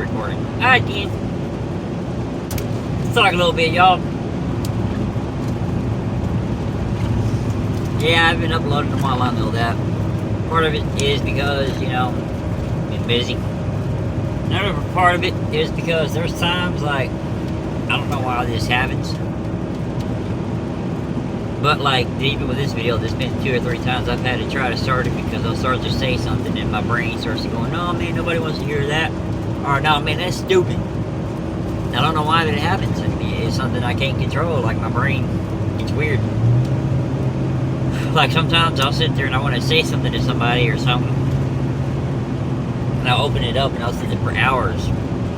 recording. Alright, then. Let's talk a little bit, y'all. Yeah, I've been uploading a while, I know that. Part of it is because, you know, I've been busy. Another part of it is because there's times, like, I don't know why this happens. But, like, even with this video, there's been 2 or 3 times I've had to try to start it because I'll start to say something and my brain starts to go, no, man, nobody wants to hear that. Or, no, man, that's stupid. I don't know why that happens. I mean, it's something I can't control. Like, my brain, it's weird. Like, sometimes I'll sit there and I want to say something to somebody or something. And I'll open it up and I'll sit there for hours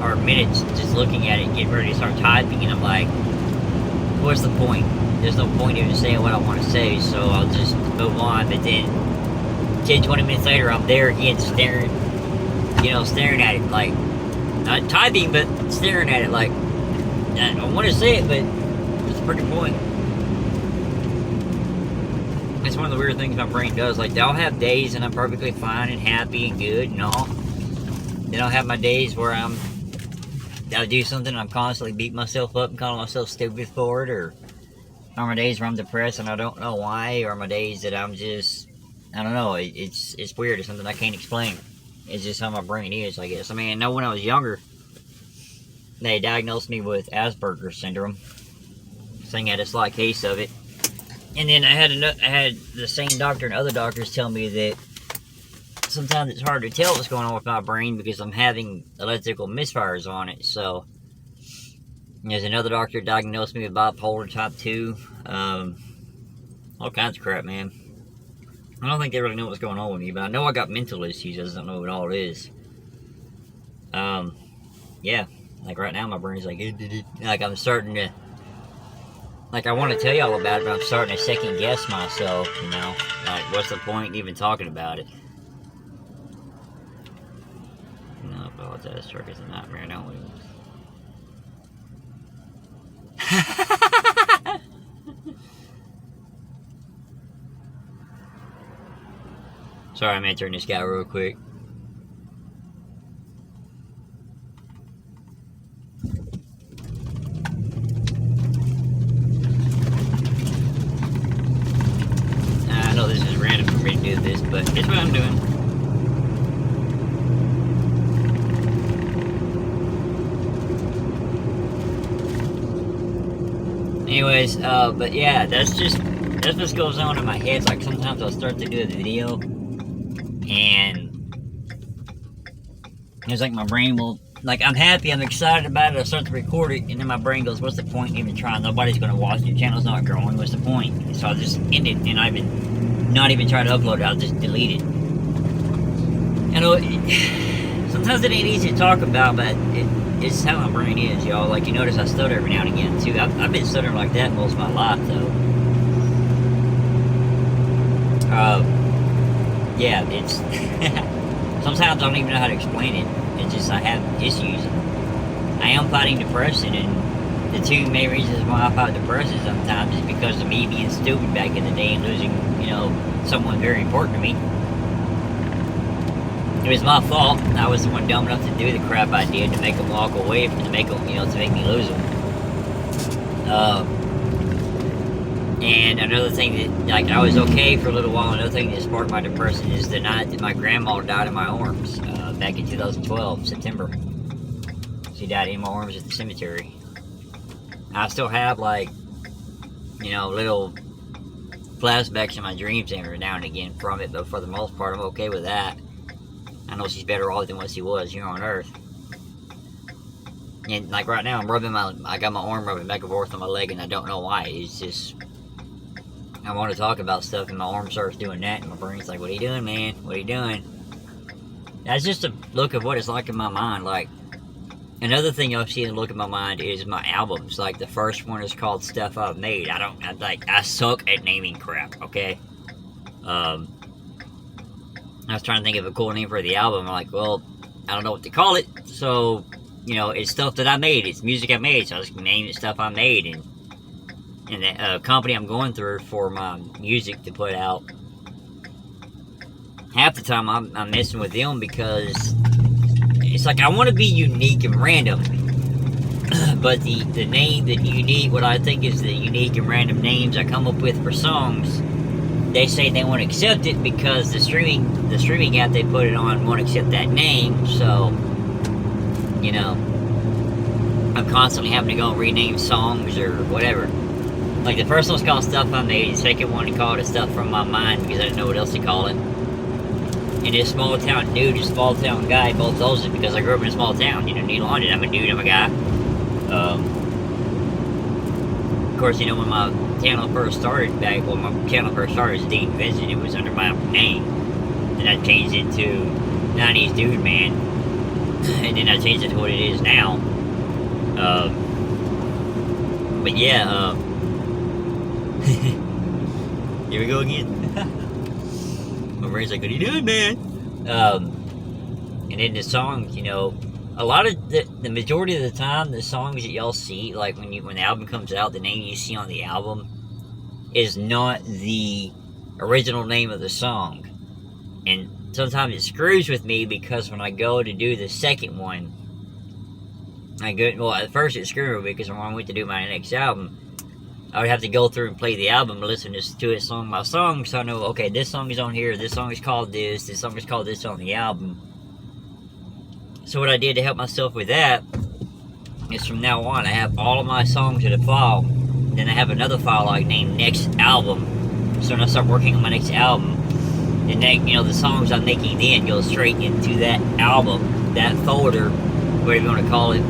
or minutes just looking at it, getting ready to start typing. And I'm like, what's the point? There's no point even saying what I want to say, so I'll just move on. But then 10, 20 minutes later, I'm there again staring, you know, staring at it, like, not typing, but staring at it, like, I want to say it, but what's the freaking point? It's one of the weird things my brain does. Like, I'll have days and I'm perfectly fine and happy and good and all. Then I'll have my days where I'll do something and I'm constantly beating myself up and calling myself stupid for it, or my days where I'm depressed and I don't know why, or my days that I'm just, I don't know, it's weird. It's something I can't explain. It's just how my brain is, I guess. I mean, I know when I was younger, they diagnosed me with Asperger's syndrome, saying I had a slight case of it. And then I had the same doctor and other doctors tell me that sometimes it's hard to tell what's going on with my brain because I'm having electrical misfires on it. So there's another doctor diagnosed me with bipolar type 2. All kinds of crap, man. I don't think they really know what's going on with me, but I know I got mental issues. I just don't know what all it is. Yeah. Like right now, my brain's like I'm starting to, like, I want to tell y'all about it, but I'm starting to second guess myself, you know? Like, what's the point in even talking about it? No, I apologize. Truck is a nightmare, don't we? Sorry, I'm answering this guy real quick. I know this is random for me to do this, but it's what I'm doing. Anyways, but yeah, that's what goes on in my head. Like, sometimes I'll start to do a video, and it's like my brain will, like, I'm happy, I'm excited about it, I start to record it, and then my brain goes, what's the point in even trying? Nobody's going to watch, your channel's not growing, what's the point? So I'll just end it, and not even try to upload it, I'll just delete it. You know, sometimes it ain't easy to talk about, but it's how my brain is, y'all. Like, you notice I stutter every now and again, too. I've been stuttering like that most of my life, though. Yeah, it's... sometimes I don't even know how to explain it. It's just I have issues. I am fighting depression, and the 2 main reasons why I fight depression sometimes is because of me being stupid back in the day and losing, you know, someone very important to me. It was my fault. I was the one dumb enough to do the crap I did to make them walk away, to make them, you know, to make me lose them. And another thing that, like, I was okay for a little while. Another thing that sparked my depression is the night that my grandma died in my arms, back in 2012, September. She died in my arms at the cemetery. I still have, like, you know, little flashbacks in my dreams every now and again from it, but for the most part, I'm okay with that. I know she's better off than what she was here on Earth. And, like, right now, I got my arm rubbing back and forth on my leg, and I don't know why. It's just, I want to talk about stuff, and my arm starts doing that, and my brain's like, what are you doing, man? What are you doing? That's just a look of what it's like in my mind. Like, another thing you'll see in the look of my mind is my albums. Like, the first one is called Stuff I've Made. I suck at naming crap, okay? I was trying to think of a cool name for the album. I'm like, well, I don't know what to call it. So, you know, it's stuff that I made. It's music I made. So I just named it Stuff I Made. And the company I'm going through for my music to put out, half the time I'm messing with them because it's like I want to be unique and random, but the name, the unique, what I think is the unique and random names I come up with for songs, they say they won't accept it because the streaming app they put it on won't accept that name. So, you know, I'm constantly having to go and rename songs or whatever. Like the first one's called Stuff I Made, the second one I called it Stuff From My Mind because I didn't know what else to call it. And this small town dude, this small town guy, both those is because I grew up in a small town. You know, New London, I'm a dude, I'm a guy. Of course, you know, when my channel first started, as Dean Vincent, it was under my name. Then I changed it to 90s Dude Man. And then I changed it to what it is now. But yeah, here we go again. My brain's like, what are you doing, man? And then the songs, you know, a lot of the majority of the time, the songs that y'all see, like when the album comes out, the name you see on the album is not the original name of the song. And sometimes it screws with me because when I go to do the second one, well, at first it screwed me because when I went to do my next album, I would have to go through and play the album and listen to it song by song, so I know, okay, this song is on here, this song is called this song is called this on the album. So what I did to help myself with that is from now on, I have all of my songs in a file, then I have another file I named Next Album. So when I start working on my next album, and then, you know, the songs I'm making then go straight into that album, that folder, whatever you want to call it.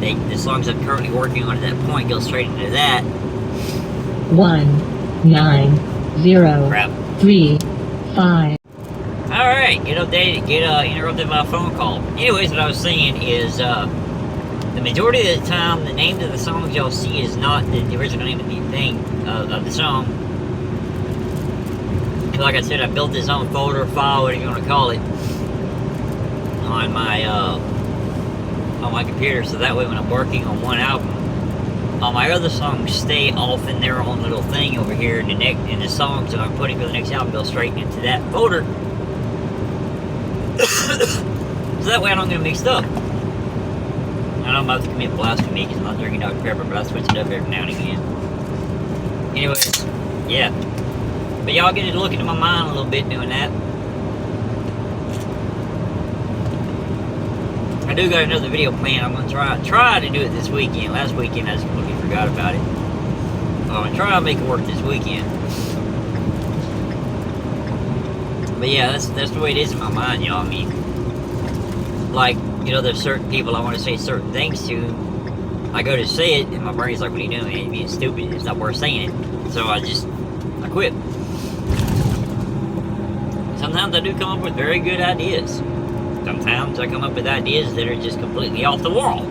The songs I'm currently working on at that point go straight into that. 19035. Alright, get updated, get interrupted by a phone call. Anyways, what I was saying is, the majority of the time, the names of the songs y'all see is not the original name of the thing, of the song. Like I said, I built this own folder, file, whatever you want to call it, on my computer, so that way when I'm working on one album, all my other songs stay off in their own little thing over here, and the songs that I'm putting for the next album go straight into that folder. So that way I don't get mixed up. I know I'm about to commit blasphemy because I'm not drinking Dr. Pepper, but I switch it up every now and again. Anyways, yeah. But y'all get to look into my mind a little bit doing that. I do got another video planned. I'm going to try to do it this weekend. Last weekend I just completely forgot about it. I'm going to try to make it work this weekend. But yeah, that's the way it is in my mind, y'all. I mean, like, you know, there's certain people I want to say certain things to. I go to say it, and my brain's like, what are you doing, man? You're being stupid. It's not worth saying it. So I quit. Sometimes I do come up with very good ideas. Sometimes I come up with ideas that are just completely off the wall.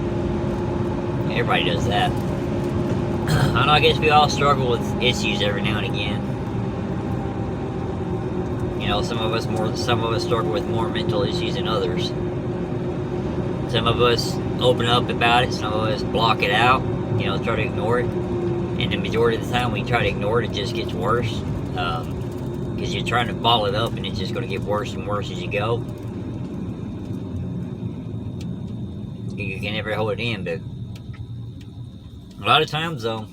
Everybody does that. I know, I guess we all struggle with issues every now and again. You know, some of us struggle with more mental issues than others. Some of us open up about it, some of us block it out, you know, try to ignore it. And the majority of the time when you try to ignore it, it just gets worse. Because you're trying to ball it up and it's just going to get worse and worse as you go. You can never hold it in, but a lot of times, though,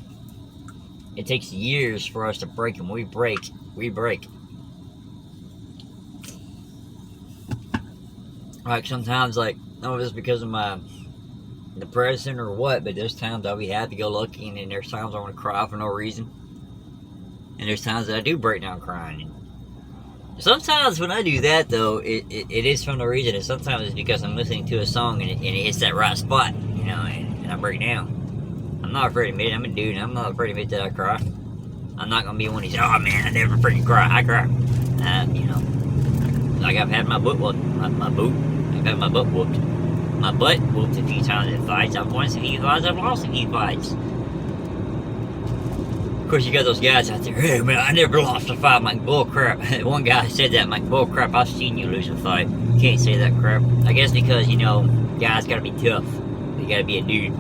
it takes years for us to break, and we break. Like, sometimes, like, I don't know if it's because of my depression or what, but there's times I'll be happy-go-lucky, and then there's times I want to cry for no reason. And there's times that I do break down crying. And sometimes when I do that, though, it is for no reason, and sometimes it's because I'm listening to a song and it hits that right spot, you know, and I break down. I'm not afraid to admit it. I'm a dude, and I'm not afraid to admit that I cry. I'm not going to be one of these, oh, man, I never freaking cry. I cry. You know, like I've had my butt whooped. I've had my butt whooped. My butt whooped a few times in fights. I've won a few fights. I've lost a few fights. Of course, you got those guys out there, hey, man, I never lost a fight. I'm like, bull crap. One guy said that, I'm like, bull crap, I've seen you lose a fight. You can't say that crap. I guess because, you know, guys got to be tough. They got to be a dude.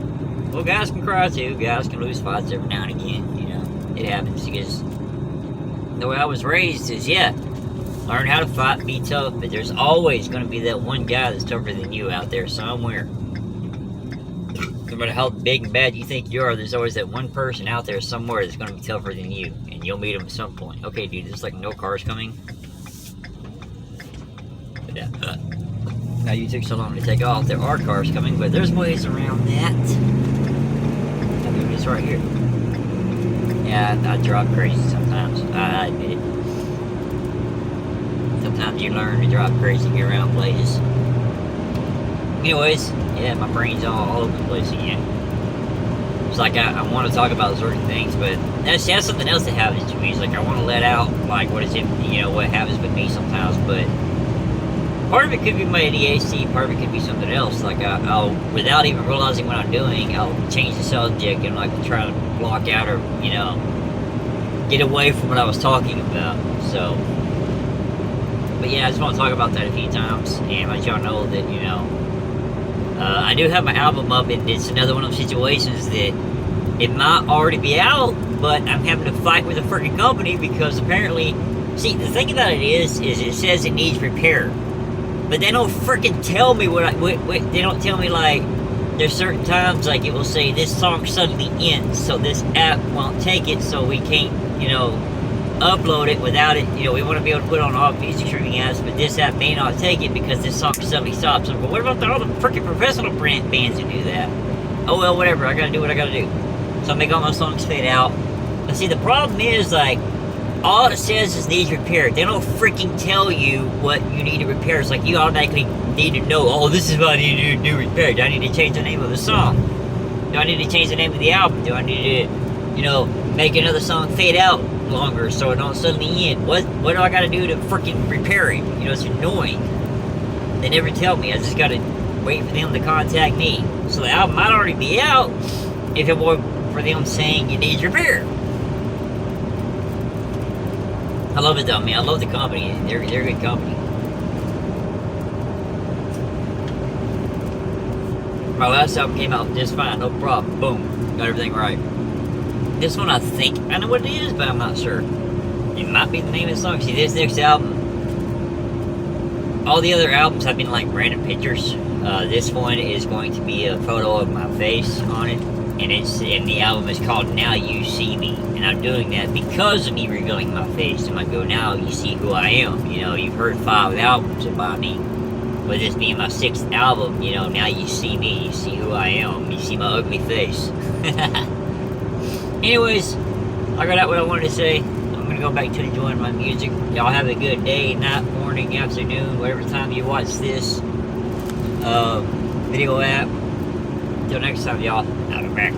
Well, guys can cry too. Guys can lose fights every now and again. You know, it happens because the way I was raised is, yeah, Learn how to fight, be tough, but there's always going to be that one guy that's tougher than you out there somewhere. No matter how big and bad you think you are, there's always that one person out there somewhere that's going to be tougher than you, and you'll meet him at some point. Okay, dude, there's like no cars coming. But yeah, now you took so long to take off. There are cars coming, but there's ways around that. I mean, it's right here. Yeah, I drive crazy sometimes. I admit it. Sometimes you learn to drive crazy and get around places. Anyways, yeah, my brain's all over the place again. It's like I want to talk about certain things, but that's something else that happens to me. It's like I want to let out, like, what happens with me sometimes, but part of it could be my ADHD, part of it could be something else. Like I'll, without even realizing what I'm doing, I'll change the subject and like try to block out or, get away from what I was talking about. So, but yeah, I just want to talk about that a few times and let y'all know that, I do have my album up, and it's another one of those situations that it might already be out, but I'm having to fight with a freaking company because apparently, see, the thing about it is it says it needs repair. But they don't freaking tell me what they don't tell me, like, there's certain times, like, it will say this song suddenly ends, so this app won't take it, so we can't, upload it without it. We want to be able to put it on all music streaming apps, but this app may not take it because this song suddenly stops. So, but what about all the freaking professional bands who do that? Oh, well, whatever. I gotta do what I gotta do. So I make all my songs fade out. But see, the problem is, like, all it says is needs repair. They don't freaking tell you what you need to repair. It's like you automatically need to know, oh, this is what I need to do repair. Do I need to change the name of the song? Do I need to change the name of the album? Do I need to, make another song fade out longer so it don't suddenly end? What do I gotta do to freaking repair it? It's annoying. They never tell me. I just gotta wait for them to contact me. So the album might already be out if it were for them saying it needs repair. I love it though, man. I love the company. They're a good company. My last album came out just fine, no problem. Boom. Got everything right. This one, I think I know what it is, but I'm not sure. It might be the name of the song. See, this next album, all the other albums have been like random pictures. This one is going to be a photo of my face on it, and the album is called Now You See Me. And I'm doing that because of me revealing my face. And I go, now you see who I am. You've heard 5 albums about me. With this being my 6th album, now you see me. You see who I am. You see my ugly face. Anyways, I got out what I wanted to say. I'm going to go back to enjoying my music. Y'all have a good day, night, morning, afternoon, whatever time you watch this video app. Till next time, y'all. I'll be back.